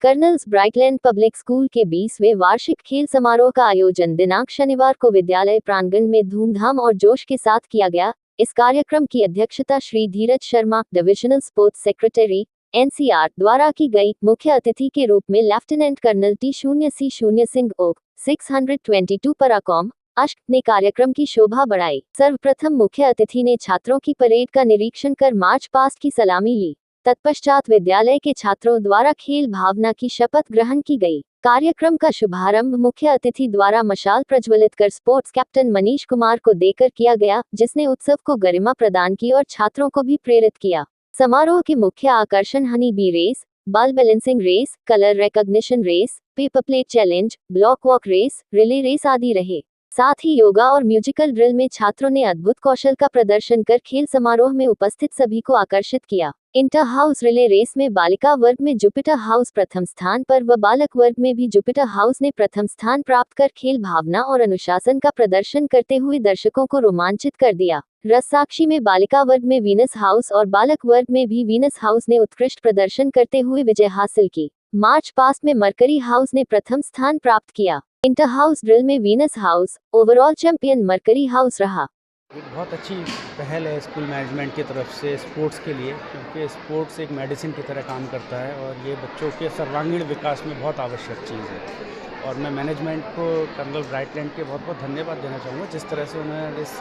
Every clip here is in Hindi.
कर्नल्स ब्राइटलैंड पब्लिक स्कूल के 20वें वार्षिक खेल समारोह का आयोजन दिनांक शनिवार को विद्यालय प्रांगण में धूमधाम और जोश के साथ किया गया। इस कार्यक्रम की अध्यक्षता Shri Dheeraj Sharma, divisional sports secretary, NCR द्वारा की गई। मुख्य अतिथि के रूप में लेफ्टिनेंट कर्नल T0C0 सिंह ओक 622 पराकॉम अश्क ने कार्यक्रम की शोभा बढ़ाई। सर्वप्रथम मुख्य अतिथि ने छात्रों की परेड का निरीक्षण कर मार्च पास्ट की सलामी ली। तत्पश्चात विद्यालय के छात्रों द्वारा खेल भावना की शपथ ग्रहण की गई। कार्यक्रम का शुभारंभ मुख्य अतिथि द्वारा मशाल प्रज्वलित कर स्पोर्ट्स कैप्टन मनीष कुमार को देकर किया गया, जिसने उत्सव को गरिमा प्रदान की और छात्रों को भी प्रेरित किया। समारोह के मुख्य आकर्षण honey bee race, ball balancing race, colour recognition race, paper plate challenge, block walk race, relay race आदि रहे। साथ ही योगा और म्यूजिकल ड्रिल में छात्रों ने अद्भुत कौशल का प्रदर्शन कर खेल समारोह में उपस्थित सभी को आकर्षित किया। इंटर हाउस रिले रेस में बालिका वर्ग में जुपिटर हाउस प्रथम स्थान पर व बालक वर्ग में भी जुपिटर हाउस ने प्रथम स्थान प्राप्त कर खेल भावना और अनुशासन का प्रदर्शन करते हुए दर्शकों को रोमांचित कर दिया। रससाक्षी में बालिका वर्ग में वीनस हाउस और बालक वर्ग में भी वीनस हाउस ने उत्कृष्ट प्रदर्शन करते हुए विजय हासिल की। मार्च पास्ट में मरकरी हाउस ने प्रथम स्थान प्राप्त किया। इंटर हाउस ड्रिल में Venus house overall champion mercury house रहा। एक बहुत अच्छी पहल है स्कूल मैनेजमेंट की तरफ से स्पोर्ट्स के लिए, क्योंकि स्पोर्ट्स एक मेडिसिन की तरह काम करता है और ये बच्चों के सर्वांगीण विकास में बहुत आवश्यक चीज़ है। और मैं मैनेजमेंट को कर्नल ब्राइटलैंड के बहुत बहुत धन्यवाद देना चाहूँगा, जिस तरह से उन्होंने इस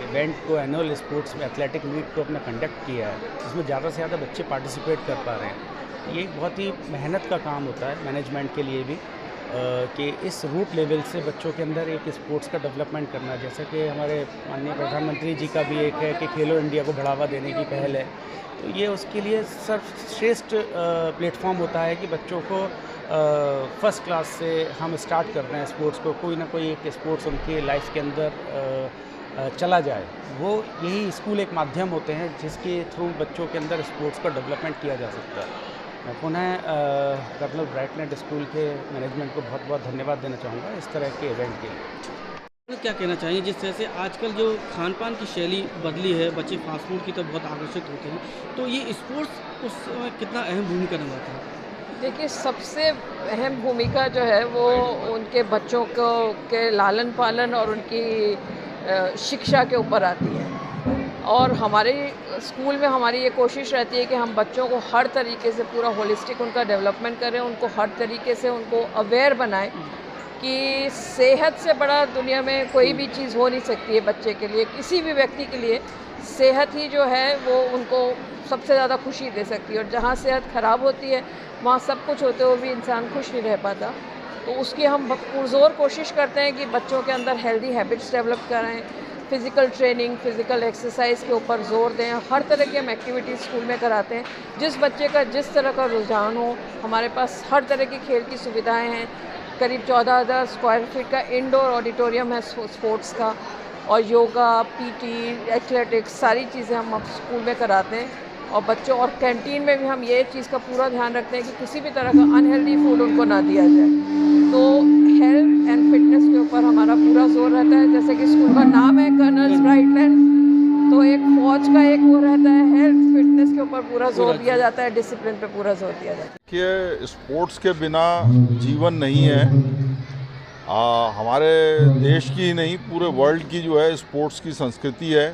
इवेंट को एनुअल स्पोर्ट्स में एथलेटिक मीट को अपना कंडक्ट किया है, जिसमें ज़्यादा से ज़्यादा बच्चे पार्टिसिपेट कर पा रहे हैं। ये एक बहुत ही मेहनत का काम होता है मैनेजमेंट के लिए भी, कि इस रूट लेवल से बच्चों के अंदर एक स्पोर्ट्स का डेवलपमेंट करना। जैसा कि हमारे माननीय प्रधानमंत्री जी का भी एक है कि खेलो इंडिया को बढ़ावा देने की पहल है, तो ये उसके लिए सर्वश्रेष्ठ प्लेटफॉर्म होता है कि बच्चों को फर्स्ट क्लास से हम स्टार्ट कर रहे हैं स्पोर्ट्स को, कोई ना कोई एक स्पोर्ट्स उनकी लाइफ के अंदर चला जाए। वो यही स्कूल एक माध्यम होते हैं जिसके थ्रू बच्चों के अंदर स्पोर्ट्स का डेवलपमेंट किया जा सकता है। मैं पुनः कर्नल ब्राइटलैंड स्कूल के मैनेजमेंट को बहुत बहुत धन्यवाद देना चाहूँगा इस तरह के इवेंट के लिए। क्या कहना चाहिए जिस तरह से आजकल जो खान पान की शैली बदली है, बच्चे फास्ट फूड की तरफ बहुत आकर्षित होते हैं, तो ये स्पोर्ट्स उसमें कितना अहम भूमिका निभाता है? देखिए, सबसे अहम भूमिका जो है वो उनके बच्चों को के लालन पालन और उनकी शिक्षा के ऊपर आती है। और हमारे स्कूल में हमारी ये कोशिश रहती है कि हम बच्चों को हर तरीके से पूरा होलिस्टिक उनका डेवलपमेंट करें, उनको हर तरीके से उनको अवेयर बनाएं कि सेहत से बड़ा दुनिया में कोई भी चीज़ हो नहीं सकती है। बच्चे के लिए, किसी भी व्यक्ति के लिए सेहत ही जो है वो उनको सबसे ज़्यादा खुशी दे सकती है। और जहाँ सेहत ख़राब होती है वहाँ सब कुछ होते हुए भी इंसान खुश नहीं रह पाता। तो उसकी हम पुरज़ोर कोशिश करते हैं कि बच्चों के अंदर हेल्दी हैबिट्स डेवलप कराएँ, फ़िज़िकल ट्रेनिंग, फ़िज़िकल एक्सरसाइज के ऊपर ज़ोर दें। हर तरह की हम एक्टिविटीज़ स्कूल में कराते हैं। जिस बच्चे का जिस तरह का रुझान हो, हमारे पास हर तरह की खेल की सुविधाएं हैं। करीब 14,000 स्क्वायर फीट का इंडोर ऑडिटोरियम है स्पोर्ट्स का, और योगा, पीटी, एथलेटिक्स सारी चीज़ें हम स्कूल में कराते हैं। और बच्चों और कैंटीन में भी हम ये चीज़ का पूरा ध्यान रखते हैं कि किसी भी तरह का अनहेल्दी फूड उनको ना दिया जाए। तो हेल्थ एंड फिटनेस के ऊपर हमारा पूरा जोर रहता है। जैसे कि स्कूल का नाम है कर्नल्स ब्राइटलैंड, तो एक फौज का एक वो रहता है, हेल्थ फिटनेस के ऊपर पूरा जोर दिया जाता है, डिसिप्लिन पे पूरा जोर दिया जाता है। कि स्पोर्ट्स के बिना जीवन नहीं है। हमारे देश की नहीं, पूरे वर्ल्ड की जो है स्पोर्ट्स की संस्कृति है।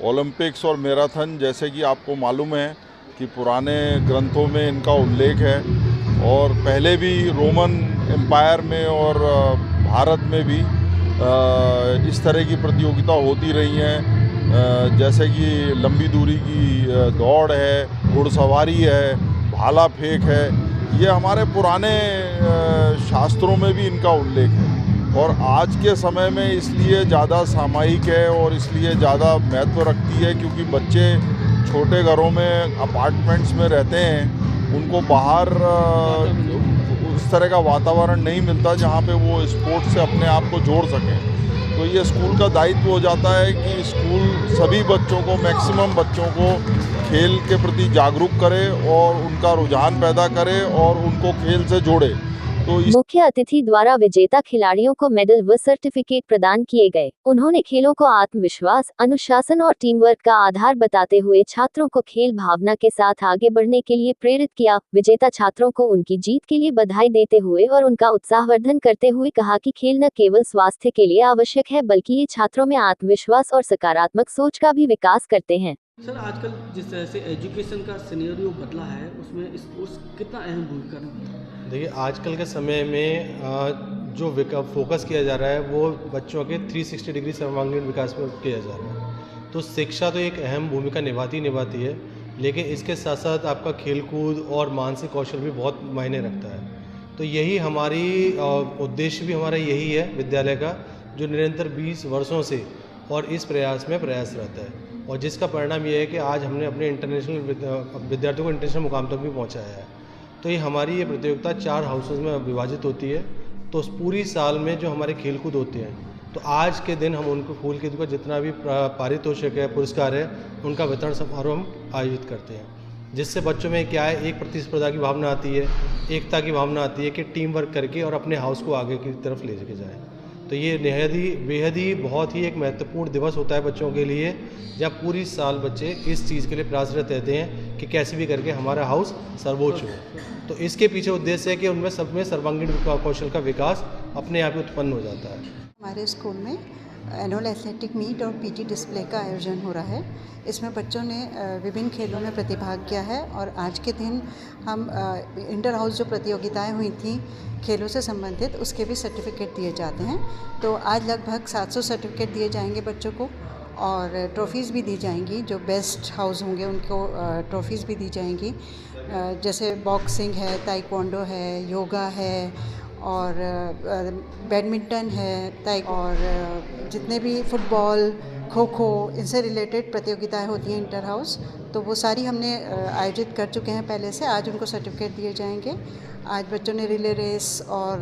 ओलंपिक्स और मैराथन, जैसे कि आपको मालूम है कि पुराने ग्रंथों में इनका उल्लेख है, और पहले भी रोमन एम्पायर में और भारत में भी इस तरह की प्रतियोगिता होती रही हैं। जैसे कि लंबी दूरी की दौड़ है, घुड़सवारी है, भाला फेंक है, ये हमारे पुराने शास्त्रों में भी इनका उल्लेख है। और आज के समय में इसलिए ज़्यादा सामायिक है और इसलिए ज़्यादा महत्व रखती है क्योंकि बच्चे छोटे घरों में, अपार्टमेंट्स में रहते हैं, उनको बाहर उस तरह का वातावरण नहीं मिलता जहाँ पे वो स्पोर्ट्स से अपने आप को जोड़ सकें। तो ये स्कूल का दायित्व हो जाता है कि स्कूल सभी बच्चों को, मैक्सिमम बच्चों को खेल के प्रति जागरूक करे और उनका रुझान पैदा करे और उनको खेल से जोड़े। तो इस मुख्य अतिथि द्वारा विजेता खिलाड़ियों को मेडल व सर्टिफिकेट प्रदान किए गए। उन्होंने खेलों को आत्मविश्वास, अनुशासन और टीम वर्क का आधार बताते हुए छात्रों को खेल भावना के साथ आगे बढ़ने के लिए प्रेरित किया। विजेता छात्रों को उनकी जीत के लिए बधाई देते हुए और उनका उत्साहवर्धन करते हुए कहा कि खेल न केवल स्वास्थ्य के लिए आवश्यक है बल्कि ये छात्रों में आत्मविश्वास और सकारात्मक सोच का भी विकास करते हैं। सर, आजकल जिस तरह से एजुकेशन का सिनेरियो बदला है, उसमें स्पोर्ट्स कितना अहम भूमिका निभाता है? देखिए, आजकल के समय में जो फोकस किया जा रहा है वो बच्चों के 360 डिग्री सर्वांगीण विकास पर किया जा रहा है। तो शिक्षा तो एक अहम भूमिका निभाती है, लेकिन इसके साथ साथ आपका खेलकूद और मानसिक कौशल भी बहुत मायने रखता है। तो यही हमारी उद्देश्य भी हमारा यही है विद्यालय का, जो निरंतर 20 वर्षों से और इस प्रयास में प्रयासरत है, और जिसका परिणाम ये है कि आज हमने अपने इंटरनेशनल विद्यार्थियों को इंटरनेशनल मुकाम तक भी पहुंचाया है। तो ये हमारी ये प्रतियोगिता 4 हाउसेस में विभाजित होती है। तो पूरी साल में जो हमारे खेलकूद होते हैं, तो आज के दिन हम उनको फूल के दुकान जितना भी पारितोषिक है, पुरस्कार है, उनका वितरण समारोह हम आयोजित करते हैं, जिससे बच्चों में क्या है, एक प्रतिस्पर्धा की भावना आती है, एकता की भावना आती है कि टीम वर्क करके और अपने हाउस को आगे की तरफ ले के जाएँ। तो ये बेहद ही बहुत ही एक महत्वपूर्ण दिवस होता है बच्चों के लिए, जब पूरी साल बच्चे इस चीज़ के लिए प्रयासरत रहते हैं कि कैसे भी करके हमारा हाउस सर्वोच्च हो। तो इसके पीछे उद्देश्य है कि उनमें सब में सर्वांगीण कौशल का विकास अपने आप ही उत्पन्न हो जाता है। हमारे स्कूल में एनुअल एथलेटिक मीट और पीटी डिस्प्ले का आयोजन हो रहा है। इसमें बच्चों ने विभिन्न खेलों में प्रतिभाग किया है, और आज के दिन हम इंटर हाउस जो प्रतियोगिताएं हुई थी खेलों से संबंधित, उसके भी सर्टिफिकेट दिए जाते हैं। तो आज लगभग 700 सर्टिफिकेट दिए जाएंगे बच्चों को, और ट्रॉफ़ीज़ भी दी जाएंगी। जो बेस्ट हाउस होंगे उनको ट्रॉफ़ीज़ भी दी जाएंगी, जैसे बॉक्सिंग है, ताइक्वांडो है, योगा है, और बैडमिंटन है, और जितने भी फुटबॉल, खो खो, इनसे रिलेटेड प्रतियोगिताएं होती हैं इंटर हाउस, तो वो सारी हमने आयोजित कर चुके हैं पहले से। आज उनको सर्टिफिकेट दिए जाएंगे। आज बच्चों ने रिले रेस और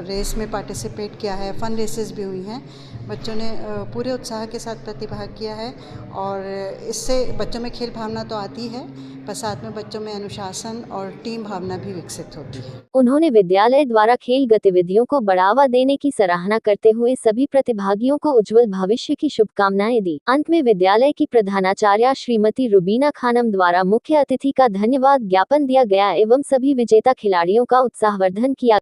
रेस में पार्टिसिपेट किया है, फ़न रेसेस भी हुई हैं। बच्चों ने पूरे उत्साह के साथ प्रतिभाग किया है, और इससे बच्चों में खेल भावना तो आती है, पर साथ में बच्चों में अनुशासन और टीम भावना भी विकसित होती है। उन्होंने विद्यालय द्वारा खेल गतिविधियों को बढ़ावा देने की सराहना करते हुए सभी प्रतिभागियों को उज्जवल भविष्य की शुभकामनाएं दी। अंत में विद्यालय की प्रधानाचार्य श्रीमती रुबीना खानम द्वारा मुख्य अतिथि का धन्यवाद ज्ञापन दिया गया एवं सभी विजेता खिलाड़ियों का उत्साहवर्धन किया।